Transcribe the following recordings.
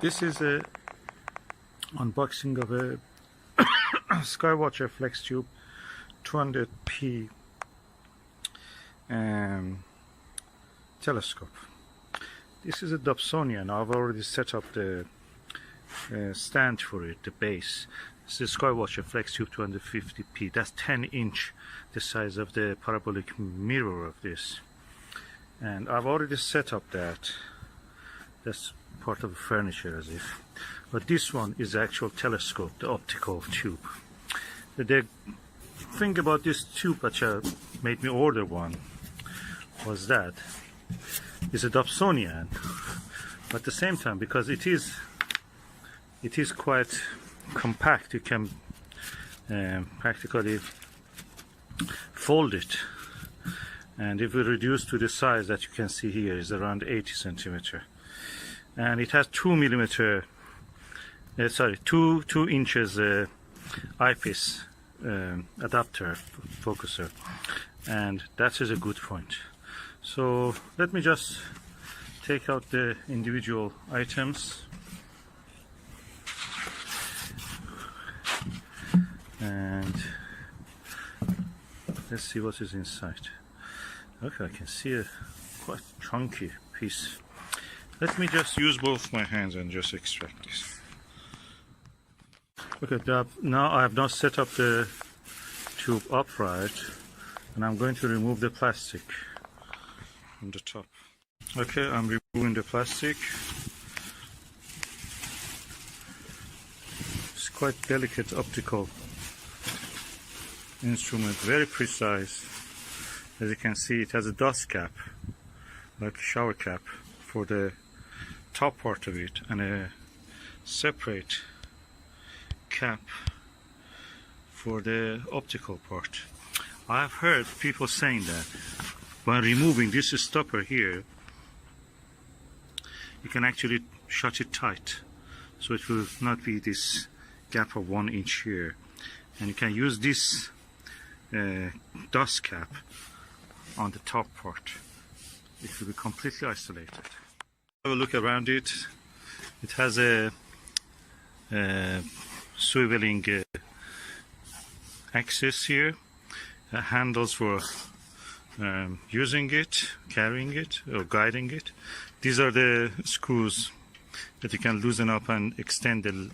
This is a unboxing of a Skywatcher Flextube 200p telescope. This is a Dobsonian. I've already set up the stand for it, the base. This is Skywatcher Flextube 250p. That's 10-inch, the size of the parabolic mirror of this. And I've already set up that. That's part of the furniture as if. But this one is the actual telescope, the optical tube. The thing about this tube which made me order one was that it's a Dobsonian, but at the same time, because it is quite compact, you can practically fold it. And if we reduce to the size that you can see here, is around 80 centimeter, and it has 2 inches eyepiece adapter focuser, and that is a good point. So let me just take out the individual items and let's see what is inside. Okay, I can see a quite chunky piece. Let me just use both my hands and just extract this. Okay, now I have not set up the tube upright, and I'm going to remove the plastic from the top. Okay, I'm removing the plastic. It's quite delicate optical instrument, very precise. As you can see, it has a dust cap, like a shower cap, for the top part of it, and a separate cap for the optical part. I've heard people saying that by removing this stopper here, you can actually shut it tight, so it will not be this gap of 1 inch here, and you can use this dust cap on the top part. It will be completely isolated. Have a look around it. It has a swiveling axis here, handles for using it, carrying it, or guiding it. These are the screws that you can loosen up and extend the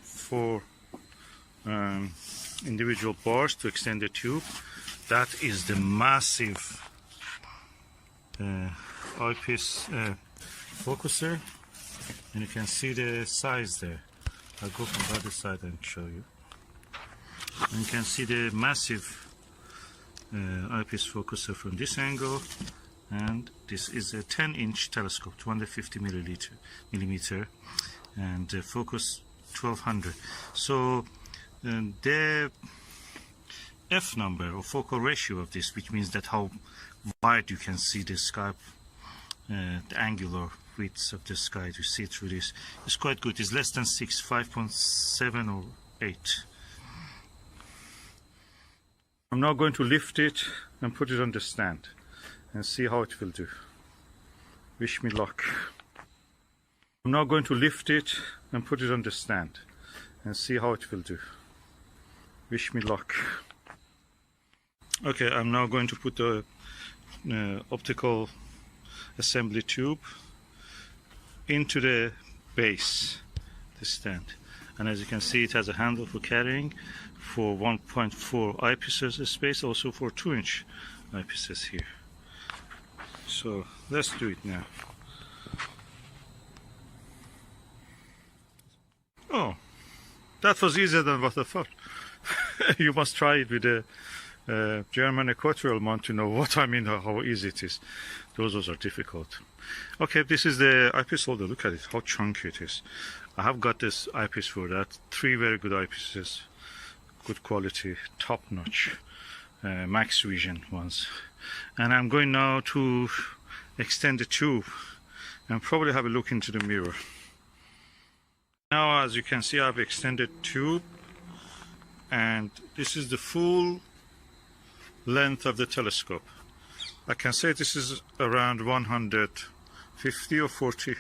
4 individual bars to extend the tube. That is the massive eyepiece focuser, and you can see the size there. I'll go from the other side and show you. And you can see the massive eyepiece focuser from this angle, and this is a 10-inch telescope, 250 millimeter, and focus 1200. So the F number, or focal ratio of this, which means that how wide you can see the sky, the angular width of the sky to see through this, is quite good. It's less than 6, 5.7 or 8. I'm now going to lift it and put it on the stand and see how it will do. Wish me luck. I'm now going to lift it and put it on the stand and see how it will do. Wish me luck. Okay, I'm now going to put the optical assembly tube into the base, the stand, and as you can see, it has a handle for carrying, for 1.4 eyepieces space, also for 2-inch eyepieces here. So let's do it now. Oh, that was easier than what I thought. You must try it with a German equatorial mount to know what I mean, how easy it is. Those are difficult. Okay, this is the eyepiece holder. Look at it, how chunky it is. I have got this eyepiece for that. 3 very good eyepieces, good quality, top notch, max vision ones. And I'm going now to extend the tube and probably have a look into the mirror. Now, as you can see, I've extended tube, and this is the full length of the telescope. I can say this is around 150 or 40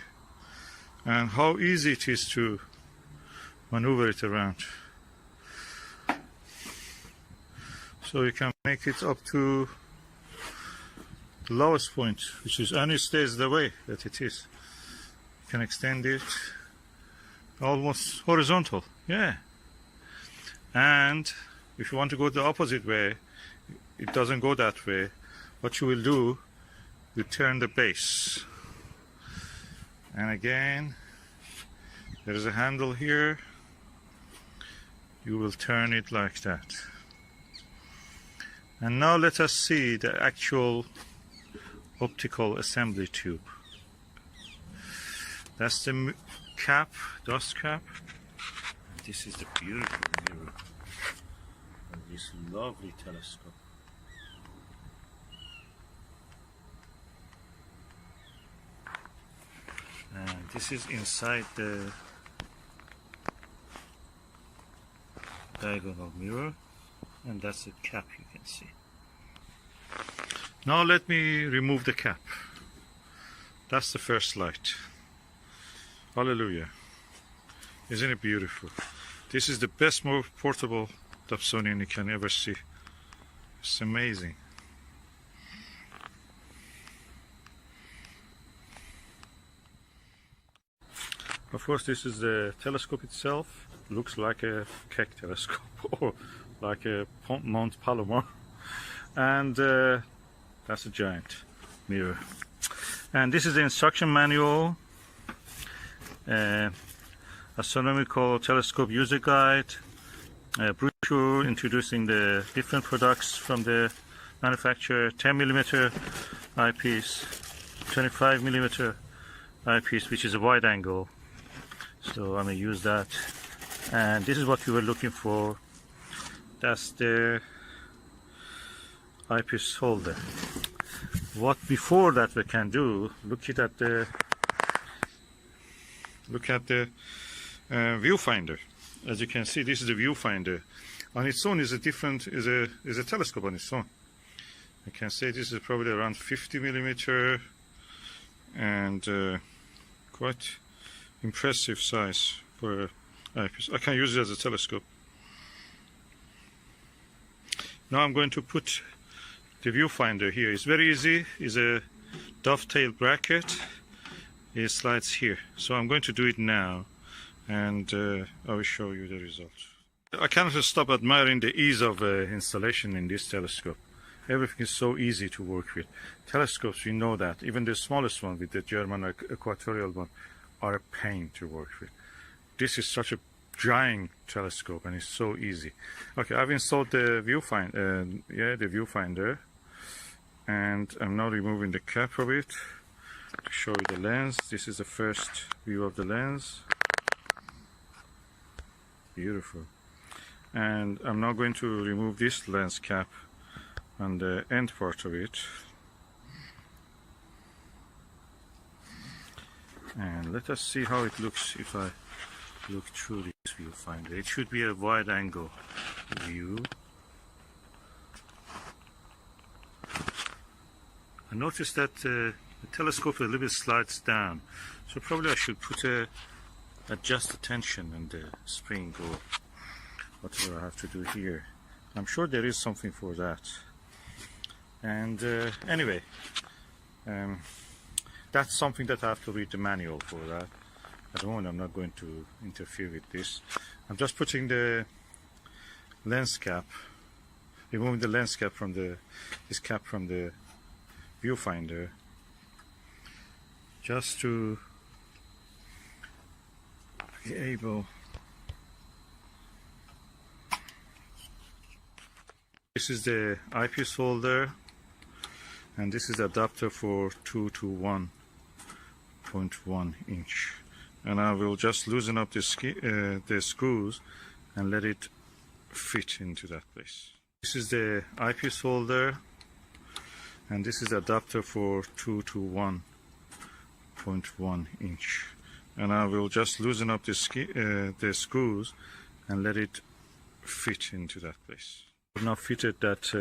and how easy it is to maneuver it around. So you can make it up to the lowest point, which is, and it stays the way that it is. You can extend it almost horizontal, yeah. And if you want to go the opposite way, it doesn't go that way. What you will do, you turn the base, and again there is a handle here. You will turn it like that. And now let us see the actual optical assembly tube. That's the cap, dust cap. This is the beautiful mirror of this lovely telescope. And this is inside the diagonal mirror, and that's the cap you can see. Now let me remove the cap. That's the first light. Hallelujah. Isn't it beautiful? This is the best, most portable Dobsonian you can ever see. It's amazing. Of course, this is the telescope itself. Looks like a Keck telescope or like a Mount Palomar. And that's a giant mirror. And this is the instruction manual, astronomical telescope user guide, brochure introducing the different products from the manufacturer, 10mm eyepiece, 25mm eyepiece, which is a wide angle. So I'm going to use that. And this is what we were looking for. That's the eyepiece holder. What before that we can do, look at the viewfinder. As you can see, this is the viewfinder. On its own is a different is a telescope on its own. I can say this is probably around 50mm and quite impressive size for an eyepiece. I can use it as a telescope. Now I'm going to put the viewfinder here. It's very easy. It's a dovetail bracket. It slides here. So I'm going to do it now, and I will show you the result. I cannot stop admiring the ease of installation in this telescope. Everything is so easy to work with. Telescopes, we know that. Even the smallest one with the German equatorial one are a pain to work with. This is such a giant telescope and it's so easy. Okay, I've installed the viewfinder, and I'm now removing the cap of it to show you the lens. This is the first view of the lens. Beautiful. And I'm now going to remove this lens cap on the end part of it. And let us see how it looks if I look through this viewfinder. It should be a wide angle view. I noticed that the telescope a little bit slides down, so probably I should adjust the tension and the spring or whatever I have to do here. I'm sure there is something for that. And anyway, that's something that I have to read the manual for that. At the moment I'm not going to interfere with this. I'm just putting the lens cap, removing the lens cap from this cap from the viewfinder, just to be able. This is the eyepiece holder, and this is the adapter for 2 to 1.1 inch. And I will just loosen up the screws and let it fit into that place. This is the eyepiece holder, and this is the adapter for 2 to 1.1 inch. And I will just loosen up the screws and let it fit into that place. I've now fitted that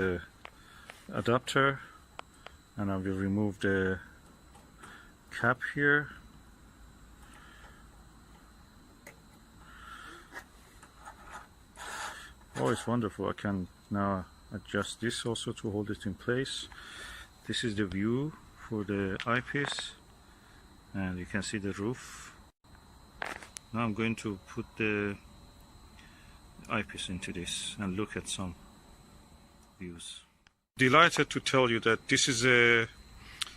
adapter, and I will remove the cap here. Oh, it's wonderful. I can now adjust this also to hold it in place. This is the view for the eyepiece, and you can see the roof. Now I'm going to put the eyepiece into this and look at some views. Delighted to tell you that this is a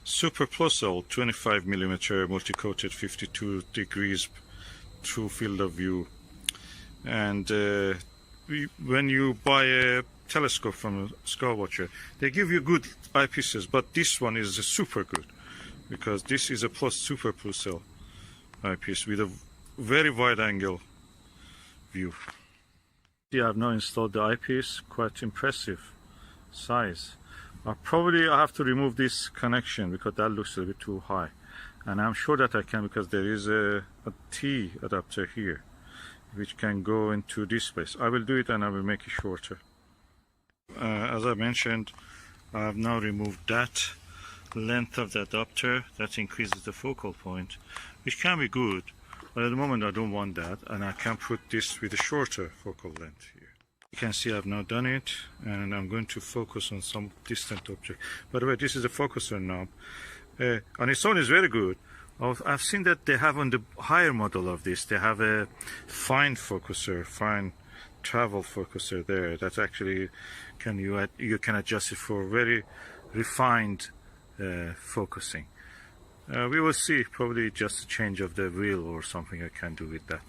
super plusle 25mm multi-coated 52 degrees true field of view, and when you buy a telescope from Skywatcher, they give you good eyepieces, but this one is super good because this is a super plusle eyepiece with a very wide angle view. Yeah, I've now installed the eyepiece. Quite impressive size. I have to remove this connection because that looks a bit too high, and I'm sure that I can because there is a T adapter here which can go into this space. I will do it and I will make it shorter. As I mentioned, I have now removed that length of the adapter. That increases the focal point, which can be good, but at the moment I don't want that, and I can put this with a shorter focal length here. You can see I've now done it, and I'm going to focus on some distant object. By the way, this is a focuser knob. On its own is very good. I've seen that they have on the higher model of this, they have a fine focuser, fine travel focuser there. That actually you can adjust it for very refined focusing. We will see, probably just a change of the wheel or something I can do with that.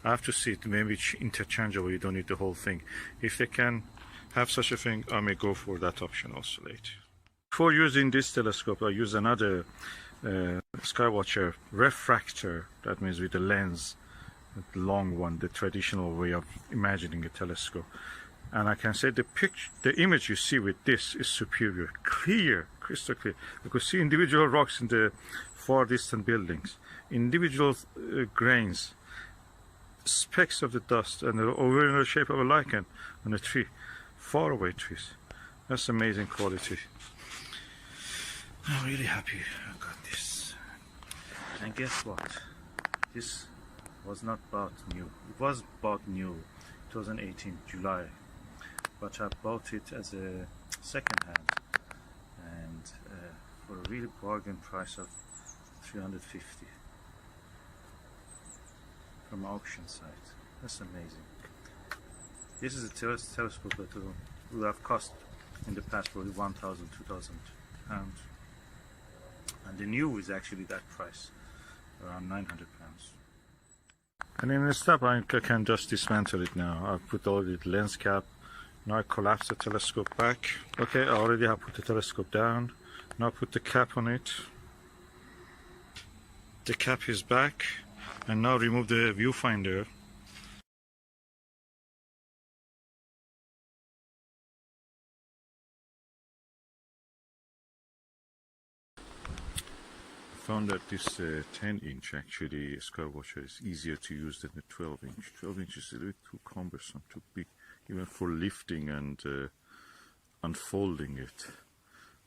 I have to see it, maybe it's interchangeable, you don't need the whole thing. If they can have such a thing, I may go for that option also later. Before using this telescope, I use another Skywatcher refractor, that means with a lens, the long one, the traditional way of imagining a telescope. And I can say the image you see with this is superior, clear, crystal clear. You could see individual rocks in the far distant buildings, individual grains, specks of the dust, and over in the shape of a lichen on a tree, far away trees. That's amazing quality. I'm really happy I got this. And guess what? This was not bought new. It was bought new 2018 July, but I bought it as a second hand, and for a really bargain price of $350 from auction site. That's amazing. This is a telescope that will have cost in the past probably 1,000, 2,000 pounds, and the new is actually that price, around 900 pounds. And in the step I can just dismantle it now. I've put already the lens cap. Now I collapse the telescope back. Okay, I already have put the telescope down. Now put the cap on it. The cap is back, and now remove the viewfinder. I found that this 10-inch actually Skywatcher is easier to use than the 12-inch. 12-inch is a little bit too cumbersome, too big, even for lifting and unfolding it.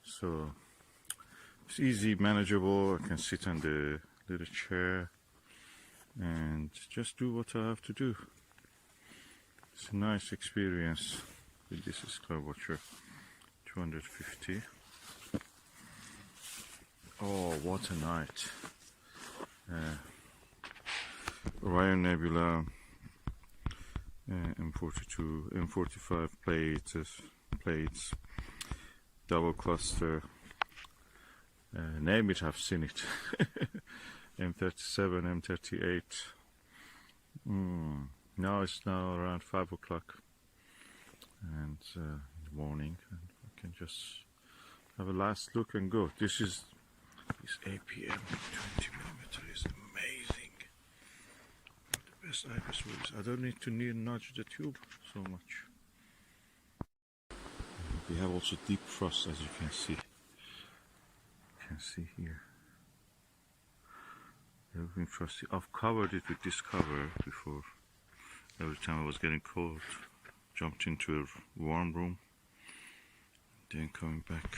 So it's easy, manageable. I can sit on the little chair and just do what I have to do. It's a nice experience with this Skywatcher 250. Oh, what a night. Orion Nebula, M42, M45 plates, double cluster, name it, I've seen it. M37, M38. Now it's now around 5 o'clock and in the morning, and I can just have a last look and go. This APM 20mm is amazing. The best eyepiece with this. I don't need to nudge the tube so much. We have also deep frost, as you can see. You can see here. Everything frosty. I've covered it with this cover before. Every time I was getting cold, jumped into a warm room, then coming back.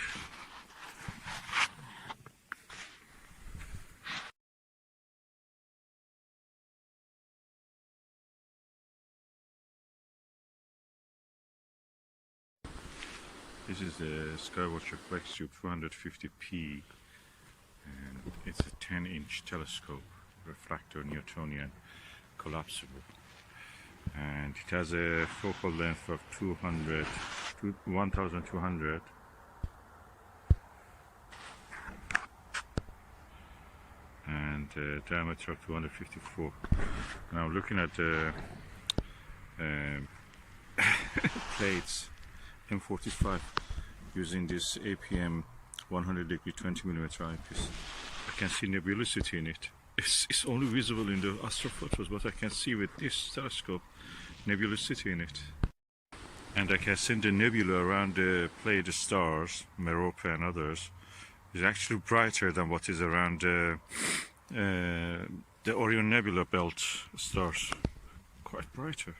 is the Skywatcher Flextube 250p, and it's a 10-inch telescope, refractor, Newtonian, collapsible, and it has a focal length of 1200 and diameter of 254. Now looking at the plates M45 using this APM 100 degree 20mm eyepiece, I can see nebulosity in it. It's only visible in the astrophotos, but I can see with this telescope nebulosity in it. And I can see the nebula around the Pleiades stars, Merope and others, is actually brighter than what is around the Orion Nebula belt stars. Quite brighter.